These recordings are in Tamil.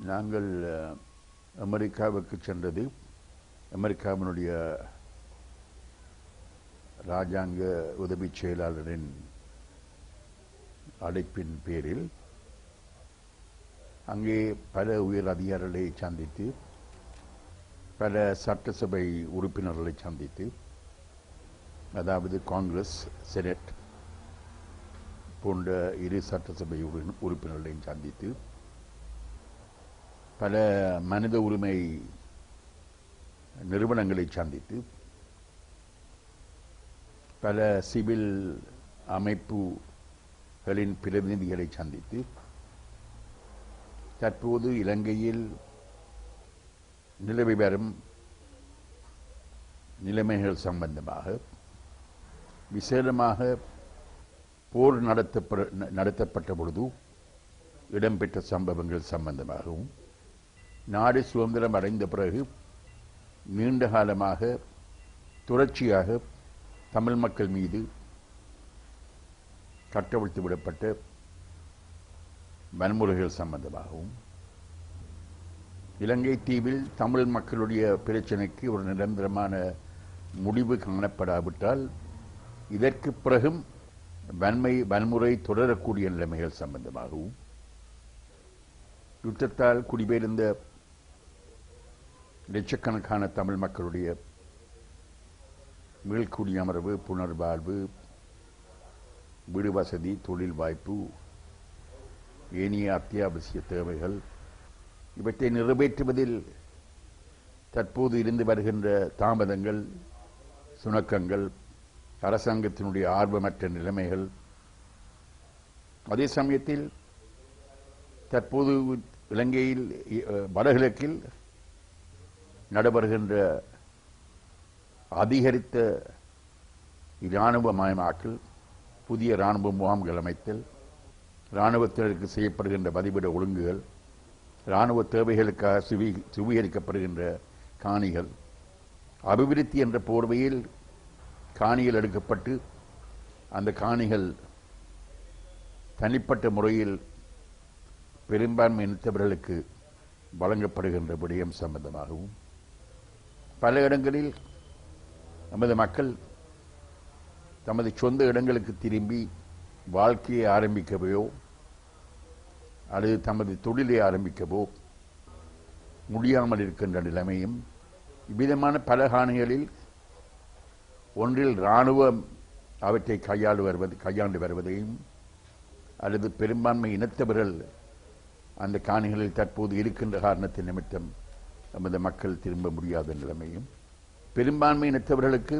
நாங்கள் அமெரிக்காவுக்கு சென்றது அமெரிக்காவினுடைய ராஜாங்க உதவி செயலாளரின் அழைப்பின் பேரில் அங்கே பல உயர் அதிகாரிகளை சந்தித்து பல சட்டசபை உறுப்பினர்களை சந்தித்து, அதாவது காங்கிரஸ், செனட் போன்ற இரு சட்டசபை உறுப்பினர்களையும் சந்தித்து பல மனித உரிமை நிறுவனங்களை சந்தித்து பல சிவில் அமைப்புகளின் பிரதிநிதிகளை சந்தித்து தற்போது இலங்கையில் நிலவி வரும் நிலைமைகள் சம்பந்தமாக, விசேடமாக போர் நடத்தப்பட்ட பொழுது இடம்பெற்ற சம்பவங்கள் சம்பந்தமாகவும், நாடு சுதந்திரம் அடைந்த பிறகு நீண்ட காலமாக தொடர்ச்சியாக தமிழ் மக்கள் மீது கட்டவிழ்த்து விடப்பட்ட வன்முறைகள் சம்பந்தமாகவும், இலங்கை தீவில் தமிழ் மக்களுடைய பிரச்சனைக்கு ஒரு நிரந்தரமான முடிவு காணப்படாவிட்டால் இதற்கு பிறகும் வன்முறை தொடரக்கூடிய நிலைமைகள் சம்பந்தமாகவும், யுத்தத்தால் குடிபெயர்ந்த லட்சக்கணக்கான தமிழ் மக்களுடைய மீள்குடியமர்வு, புனர்வாழ்வு, வீடு வசதி, தொழில் வாய்ப்பு, ஏனைய அத்தியாவசிய தேவைகள் இவற்றை நிறைவேற்றுவதில் தற்போது இருந்து வருகின்ற தாமதங்கள், சுணக்கங்கள், அரசாங்கத்தினுடைய ஆர்வமற்ற நிலைமைகள், அதே சமயத்தில் தற்போது இலங்கையில் வடகிழக்கில் நடைபெறுகின்ற அதிகரித்த இராணுவமயமாக்கல், புதிய இராணுவ முகாம்கள் அமைத்தல், இராணுவத்தினருக்கு செய்யப்படுகின்ற வதிவிட ஒழுங்குகள், இராணுவ தேவைகளுக்காக சுவீகரிக்கப்படுகின்ற காணிகள், அபிவிருத்தி என்ற போர்வையில் காணிகள் எடுக்கப்பட்டு அந்த காணிகள் தனிப்பட்ட முறையில் பெரும்பான்மை இனத்தவர்களுக்கு வழங்கப்படுகின்ற விடயம் சம்பந்தமாகவும், பல இடங்களில் நமது மக்கள் தமது சொந்த இடங்களுக்கு திரும்பி வாழ்க்கையை ஆரம்பிக்கவோ அல்லது தமது தொழிலை ஆரம்பிக்கவோ முடியாமல் இருக்கின்ற நிலைமையும், இவ்விதமான பல காணிகளில் ஒன்றில் இராணுவம் அவற்றை கையாண்டு வருவதையும் அல்லது பெரும்பான்மை இனத்தவர்கள் அந்த காணிகளில் தற்போது இருக்கின்ற காரணத்தின் நிமித்தம் நமது மக்கள் திரும்ப முடியாத நிலைமையும், பெரும்பான்மை இனத்தவர்களுக்கு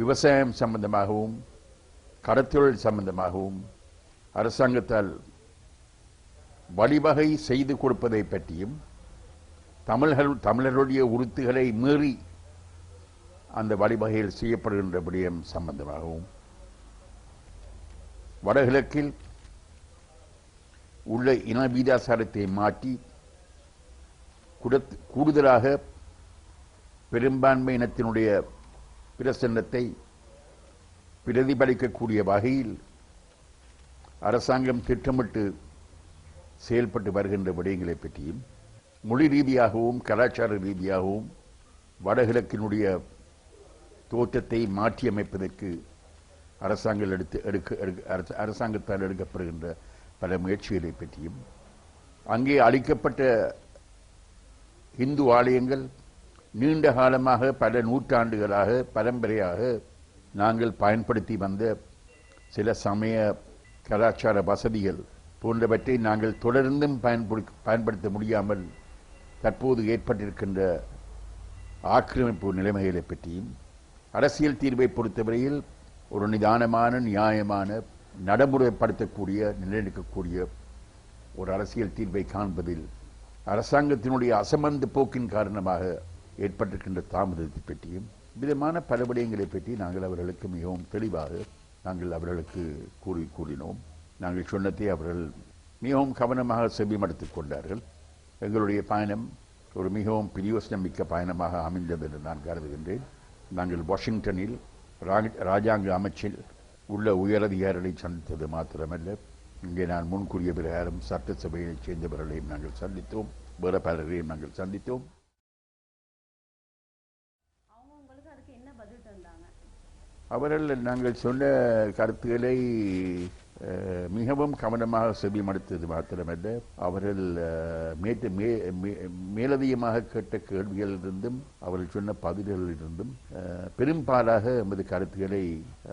விவசாயம் சம்பந்தமாகவும் கடத்தொழில் சம்பந்தமாகவும் அரசாங்கத்தால் வழிவகை செய்து கொடுப்பதை பற்றியும், தமிழர்களுடைய உறுத்துகளை மீறி அந்த வழிவகையில் செய்யப்படுகின்ற விடயம் சம்பந்தமாகவும், வடகிழக்கில் உள்ள இன வீதாசாரத்தை மாற்றி கூடுதலாக பெரும்பான்மை இனத்தினுடைய பிரசன்னத்தை பிரதிபலிக்கக்கூடிய வகையில் அரசாங்கம் திட்டமிட்டு செயல்பட்டு வருகின்ற விடயங்களை பற்றியும், மொழி ரீதியாகவும் கலாச்சார ரீதியாகவும் வடகிழக்கினுடைய தோற்றத்தை மாற்றியமைப்பதற்கு அரசாங்கத்தால் எடுக்கப்படுகின்ற பல முயற்சிகளை பற்றியும், அங்கே அளிக்கப்பட்ட இந்து ஆலயங்கள் நீண்ட காலமாக பல நூற்றாண்டுகளாக பரம்பரையாக நாங்கள் பயன்படுத்தி வந்த சில சமய கலாச்சார வசதிகள் போன்றவற்றை நாங்கள் தொடர்ந்தும் பயன்படுத்த முடியாமல் தற்போது ஏற்பட்டிருக்கின்ற ஆக்கிரமிப்பு நிலைமைகளை பற்றியும், அரசியல் தீர்வை பொறுத்தவரையில் ஒரு நிதானமான, நியாயமான, நடைமுறைப்படுத்தக்கூடிய, நிலைநிற்கக்கூடிய ஒரு அரசியல் தீர்வை காண்பதில் அரசாங்கத்தினுடைய அசமந்த போக்கின் காரணமாக ஏற்பட்டிருக்கின்ற தாமதத்தை பற்றியும், விதமான பல விடயங்களை பற்றி நாங்கள் அவர்களுக்கு மிகவும் தெளிவாக அவர்களுக்கு கூறினோம். நாங்கள் சொன்னதை அவர்கள் மிகவும் கவனமாக செவிமடுத்துக் கொண்டார்கள். எங்களுடைய பயணம் ஒரு மிகவும் பிரயோசனம் மிக்க பயணமாக அமைந்தது என்று நான் கருதுகின்றேன். நாங்கள் வாஷிங்டனில் ராஜாங்க அமைச்சில் உள்ள உயரதிகாரிகளை சந்தித்தது மாத்திரமல்ல, இங்கே நான் முன்கூறிய பிரகாரம் சட்டசபையைச் சேர்ந்தவர்களையும் நாங்கள் சந்தித்தோம், வேறு பலரையும் நாங்கள் சந்தித்தோம். அவர்கள் நாங்கள் சொன்ன கருத்துக்களை மிகவும் கவனமாக செவிமடுத்தது மாத்திரமல்ல, அவர்கள் மேலதிகமாக கேட்ட கேள்விகளிலிருந்தும் அவர்கள் சொன்ன பதில்களிலிருந்தும் பெரும்பாலாக எமது கருத்துக்களை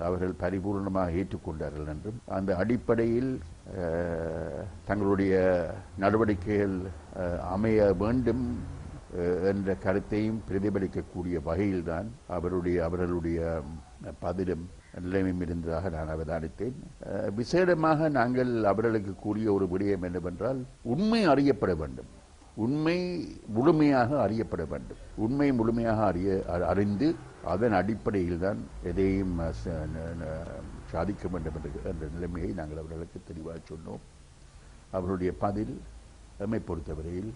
அவர்கள் பரிபூர்ணமாக ஏற்றுக்கொண்டார்கள் என்றும், அந்த அடிப்படையில் தங்களுடைய நடவடிக்கைகள் அமைய வேண்டும் என்ற கருத்தையும் பிரதிபலிக்கக்கூடிய வகையில்தான் அவர்களுடைய பதிலும் நிலைமையும் இருந்ததாக நான் அவதானித்தேன். விசேடமாக நாங்கள் அவர்களுக்கு கூறிய ஒரு விடயம் என்னவென்றால், உண்மை அறியப்பட வேண்டும், உண்மை முழுமையாக அறியப்பட வேண்டும். உண்மை முழுமையாக அறிந்து அதன் அடிப்படையில் தான் எதையும் சாதிக்க வேண்டும் என்ற நிலைமையை நாங்கள் அவர்களுக்கு தெளிவாக சொன்னோம். அவர்களுடைய பதில் நம்மை பொறுத்தவரையில்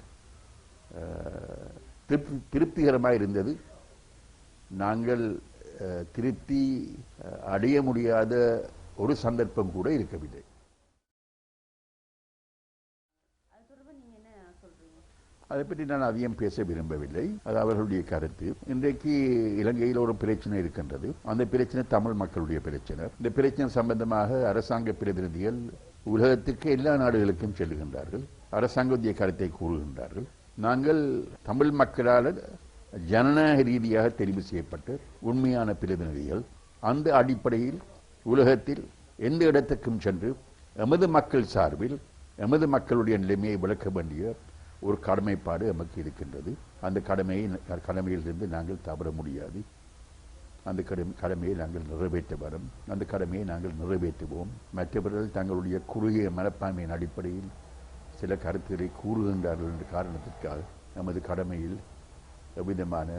திருப்திகரமாக இருந்தது. நாங்கள் திருப்தி அடைய முடியாத ஒரு சந்தர்ப்பம் கூட இருக்கவில்லை. அதை பற்றி நான் அதிகம் பேச விரும்பவில்லை. அது அவர்களுடைய கருத்து. இன்றைக்கு இலங்கையில் ஒரு பிரச்சனை இருக்கின்றது. அந்த பிரச்சனை தமிழ் மக்களுடைய பிரச்சனை. இந்த பிரச்சனை சம்பந்தமாக அரசாங்க பிரதிநிதிகள் உலகத்துக்கு எல்லா நாடுகளுக்கும் செல்லுகின்றார்கள், அரசாங்கத்திய கருத்தை கூறுகின்றார்கள். நாங்கள் தமிழ் மக்களால் ஜனநாயக ரீதியாக தெரிவு செய்யப்பட்டு உண்மையான பிரதிநிதிகள். அந்த அடிப்படையில் உலகத்தில் எந்த இடத்துக்கும் சென்று எமது மக்கள் சார்பில் எமது மக்களுடைய நிலைமையை விளக்க வேண்டிய ஒரு கடமைப்பாடு எமக்கு இருக்கின்றது. அந்த கடமையிலிருந்து நாங்கள் தவற முடியாது. அந்த கடமையை நாங்கள் நிறைவேற்ற வரும். அந்த கடமையை நாங்கள் நிறைவேற்றுவோம். மற்றவர்கள் தங்களுடைய குறுகிய மனப்பான்மையின் அடிப்படையில் சில கருத்துக்களை கூறுகின்றார்கள் என்ற காரணத்திற்காக நமது கடமையில் எவ்விதமான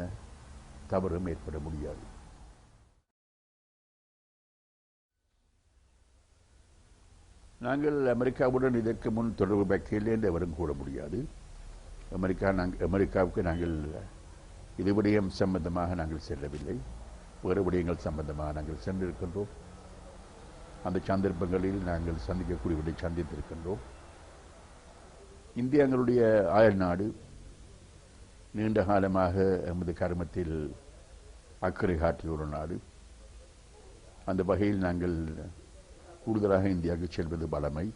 தவறும் ஏற்பட முடியாது. நாங்கள் அமெரிக்காவுடன் இதற்கு முன் தொடர்பு வைக்கவில்லை என்று எவரும் கூற முடியாது. அமெரிக்காவுக்கு நாங்கள் இது விடயம் சம்பந்தமாக நாங்கள் செல்லவில்லை, வேறு விடயங்கள் சம்பந்தமாக நாங்கள் சென்றிருக்கின்றோம். அந்த சந்தர்ப்பங்களில் நாங்கள் சந்திக்கக்கூடியவர்களை சந்தித்திருக்கின்றோம். இந்தியா எங்களுடைய அயல் நாடு. நீண்ட காலமாக எமது கர்மத்தில் அக்கறை காட்டிய ஒரு நாடு. அந்த வகையில் நாங்கள் கூடுதலாக இந்தியாவுக்கு செல்வது பலமை,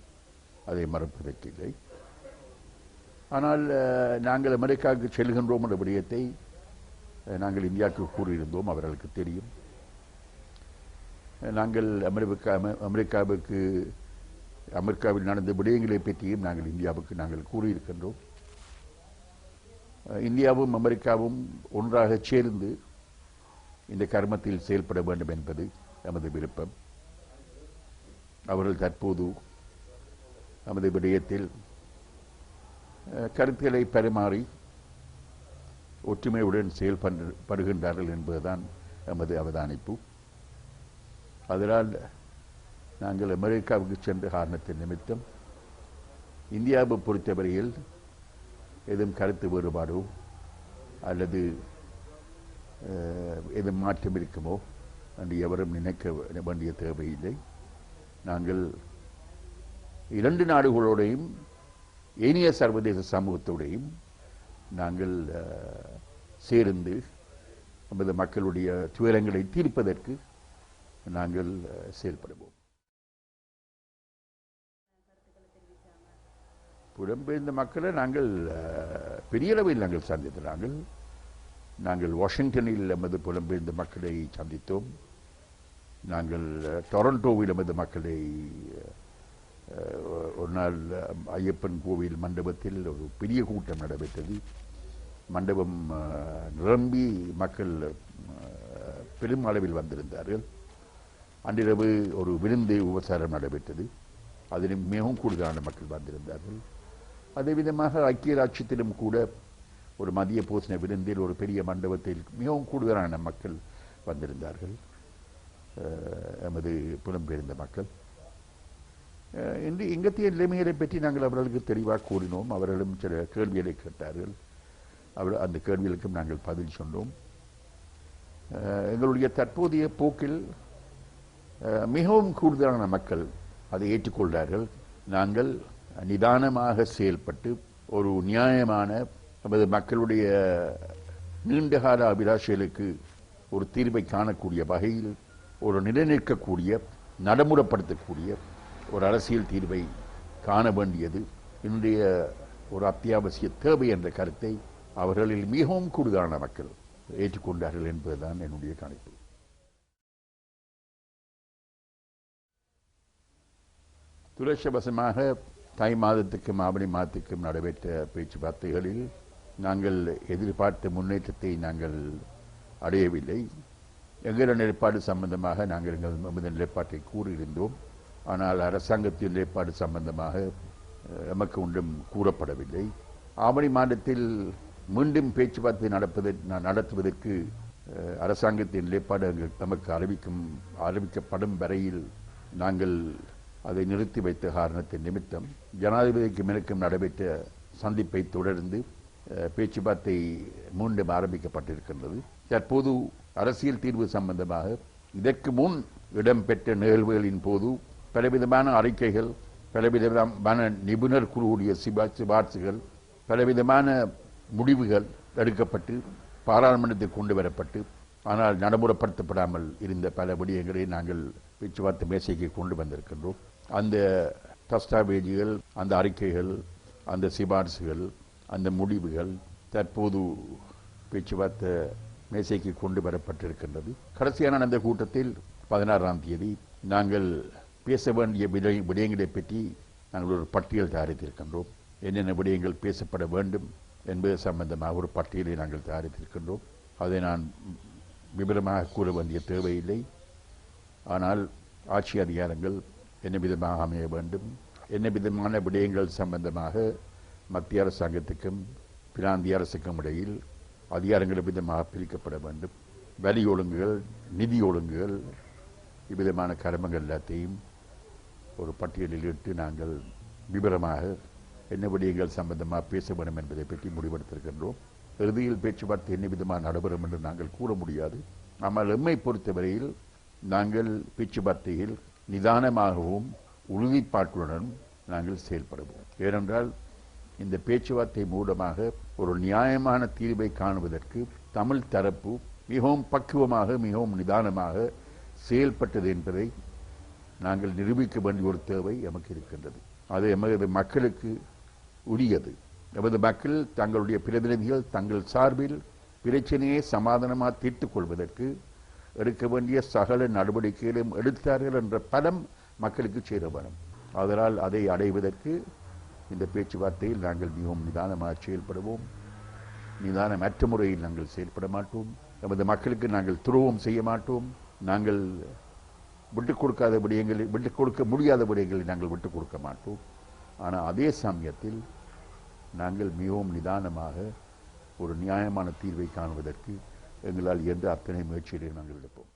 அதை மறப்பதற்கில்லை. ஆனால் நாங்கள் அமெரிக்காவுக்கு செல்கின்றோம் என்ற விடயத்தை நாங்கள் இந்தியாவுக்கு கூறியிருந்தோம், அவர்களுக்கு தெரியும். நாங்கள் அமெரிக்காவில் நடந்த விடயங்களை பற்றியும் நாங்கள் இந்தியாவுக்கு நாங்கள் கூறியிருக்கின்றோம். இந்தியாவும் அமெரிக்காவும் ஒன்றாக சேர்ந்து இந்த கர்மத்தில் செயல்பட வேண்டும் என்பது நமது விருப்பம். அவர்கள் தற்போது நமது விடயத்தில் கருத்துக்களை பரிமாறி ஒற்றுமையுடன் செயல்படுகின்றார்கள் என்பதுதான் நமது அவதானிப்பு. அதனால் நாங்கள் அமெரிக்காவுக்கு சென்ற காரணத்தின் நிமித்தம் இந்தியாவை பொறுத்தவரையில் எதுவும் கருத்து வேறுபாடோ அல்லது எதுவும் மாற்றம் இருக்குமோ என்று எவரும் நினைக்க வேண்டிய தேவையில்லை. நாங்கள் இரண்டு நாடுகளோடையும் ஏனைய சர்வதேச சமூகத்தோடையும் நாங்கள் சேர்ந்து நமது மக்களுடைய துயரங்களை தீர்ப்பதற்கு நாங்கள் செயல்படுவோம். புலம்பெயர்ந்த மக்களை நாங்கள் பெரிய அளவில் நாங்கள் சந்தித்தோம். நாங்கள் வாஷிங்டனில் நமது புலம்பெயர்ந்த மக்களை சந்தித்தோம். நாங்கள் டொரண்டோவில் நமது மக்களை ஒரு நாள் ஐயப்பன் கோவில் மண்டபத்தில் ஒரு பெரிய கூட்டம் நடைபெற்றது. மண்டபம் நிரம்பி மக்கள் பெரும் அளவில் வந்திருந்தார்கள். அன்றிரவு ஒரு விருந்து உபசாரம் நடைபெற்றது. அதில் மிகவும் கூடுதலான மக்கள் வந்திருந்தார்கள். அதே விதமாக ஐக்கிய ராஜ்யத்திலும் கூட ஒரு மதிய போசன விருந்தில் ஒரு பெரிய மண்டபத்தில் மிகவும் கூடுதலான மக்கள் வந்திருந்தார்கள், எமது புலம்பெயர்ந்த மக்கள். இன்று இங்கத்திய நிலைமைகளை பற்றி நாங்கள் அவர்களுக்கு தெளிவாக கூறினோம். அவர்களும் சில கேள்விகளை கேட்டார்கள். அந்த கேள்விகளுக்கும் நாங்கள் பதில் சொன்னோம். எங்களுடைய தற்போதைய போக்கில் மிகவும் கூடுதலான மக்கள் அதை ஏற்றுக்கொள்கிறார்கள். நாங்கள் நிதானமாக செயல்பட்டு ஒரு நியாயமான நமது மக்களுடைய நீண்டகால அபிலாஷைகளுக்கு ஒரு தீர்வை காணக்கூடிய வகையில் ஒரு நிலைநிற்கக்கூடிய நடைமுறைப்படுத்தக்கூடிய ஒரு அரசியல் தீர்வை காண வேண்டியது இன்றைய ஒரு அத்தியாவசிய தேவை என்ற கருத்தை அவர்களில் மிகவும் கூடுதலான மக்கள் ஏற்றுக்கொண்டார்கள் என்பதுதான் என்னுடைய கணிப்பு. துரட்சவசமாக தை மாதத்துக்கும் ஆவணி மாதத்துக்கும் நடைபெற்ற பேச்சுவார்த்தைகளில் நாங்கள் எதிர்பார்த்த முன்னேற்றத்தை நாங்கள் அடையவில்லை. எங்கள் நிலைப்பாடு சம்பந்தமாக நாங்கள் எமது நிலைப்பாட்டை கூறியிருந்தோம். ஆனால் அரசாங்கத்தின் நிலைப்பாடு சம்பந்தமாக எமக்கு ஒன்றும் கூறப்படவில்லை. ஆவணி மாதத்தில் மீண்டும் பேச்சுவார்த்தை நடத்துவதற்கு அரசாங்கத்தின் நிலைப்பாடு நமக்கு அறிவிக்கப்படும் வரையில் நாங்கள் அதை நிறுத்தி வைத்த காரணத்தின் நிமித்தம் ஜனாதிபதிக்கு மேற்கும் நடைபெற்ற சந்திப்பை தொடர்ந்து பேச்சுவார்த்தை மீண்டும் ஆரம்பிக்கப்பட்டிருக்கின்றது. தற்போது அரசியல் தீர்வு சம்பந்தமாக இதற்கு முன் இடம்பெற்ற நிகழ்வுகளின் போது பலவிதமான அறிக்கைகள், பலவிதமான நிபுணர் குழுவுடைய சிபார்சுகள், பலவிதமான முடிவுகள் எடுக்கப்பட்டு பாராளுமன்றத்தில் கொண்டு வரப்பட்டு ஆனால் நடைமுறைப்படுத்தப்படாமல் இருந்த பல விடயங்களை நாங்கள் பேச்சுவார்த்தை மேசைக்கு கொண்டு வந்திருக்கின்றோம். அந்த தஸ்தாவேஜுகள், அந்த அறிக்கைகள், அந்த சிபார்சுகள், அந்த முடிவுகள் தற்போது பேச்சுவார்த்தை மேசைக்கு கொண்டு வரப்பட்டிருக்கின்றது. கடைசியான அந்த கூட்டத்தில் 16ஆம் தேதி நாங்கள் பேச வேண்டிய விடயங்களை பற்றி நாங்கள் ஒரு பட்டியல் தயாரித்திருக்கின்றோம். என்னென்ன விடயங்கள் பேசப்பட வேண்டும் என்பது சம்பந்தமாக ஒரு பட்டியலை நாங்கள் தயாரித்திருக்கின்றோம். அதை நான் விவரமாக கூற வேண்டிய தேவையில்லை. ஆனால் ஆட்சி அதிகாரங்கள் என்ன விதமாக அமைய வேண்டும், என்ன விதமான விடயங்கள் சம்பந்தமாக மத்திய அரசாங்கத்துக்கும் பிராந்திய அரசுக்கும் இடையில் அதிகாரங்கள் விதமாக பிரிக்கப்பட வேண்டும், வரி ஒழுங்குகள், நிதி ஒழுங்குகள், இவ்விதமான கர்மங்கள் எல்லாத்தையும் ஒரு பட்டியலில் இட்டு நாங்கள் விவரமாக என்ன விடயங்கள் சம்பந்தமாக பேச வேண்டும் என்பதை பற்றி முடிவெடுத்திருக்கின்றோம். இறுதியில் பேச்சுவார்த்தை என்ன விதமாக நடைபெறும் என்று நாங்கள் கூற முடியாது. ஆனால் எம்மை பொறுத்தவரையில் நாங்கள் பேச்சுவார்த்தையில் நிதானமாகவும் உறுதிப்பாட்டுடன் நாங்கள் செயல்படுவோம். ஏனென்றால் இந்த பேச்சுவார்த்தை மூலமாக ஒரு நியாயமான தீர்வை காணுவதற்கு தமிழ் தரப்பு மிகவும் பக்குவமாக, மிகவும் நிதானமாக செயல்பட்டது என்பதை நாங்கள் நிரூபிக்க வேண்டிய ஒரு தேவை எமக்கு இருக்கின்றது. அது எமது மக்களுக்கு உரியது. எமது மக்கள் தங்களுடைய பிரதிநிதிகள் தங்கள் சார்பில் பிரச்சனையை சமாதானமாக தீர்த்துக் கொள்வதற்கு எடுக்க வேண்டிய சகல நடவடிக்கைகளும் எடுத்தார்கள் என்ற பலம் மக்களுக்கு சேர வேணும். அதனால் அதை அடைவதற்கு இந்த பேச்சுவார்த்தையில் நாங்கள் மிகவும் நிதானமாக செயல்படுவோம். நிதானமற்ற முறையில் நாங்கள் செயல்பட மாட்டோம். நமது மக்களுக்கு நாங்கள் துரோகம் செய்ய மாட்டோம். நாங்கள் விட்டுக் கொடுக்காத விடயங்களில், விட்டுக் கொடுக்க முடியாத விடயங்களை நாங்கள் விட்டுக் கொடுக்க மாட்டோம். ஆனால் அதே சமயத்தில் நாங்கள் மிகவும் நிதானமாக ஒரு நியாயமான தீர்வை காணுவதற்கு எங்களால் எந்த அத்தனை முயற்சிகளையும் நாங்கள் எடுப்போம்.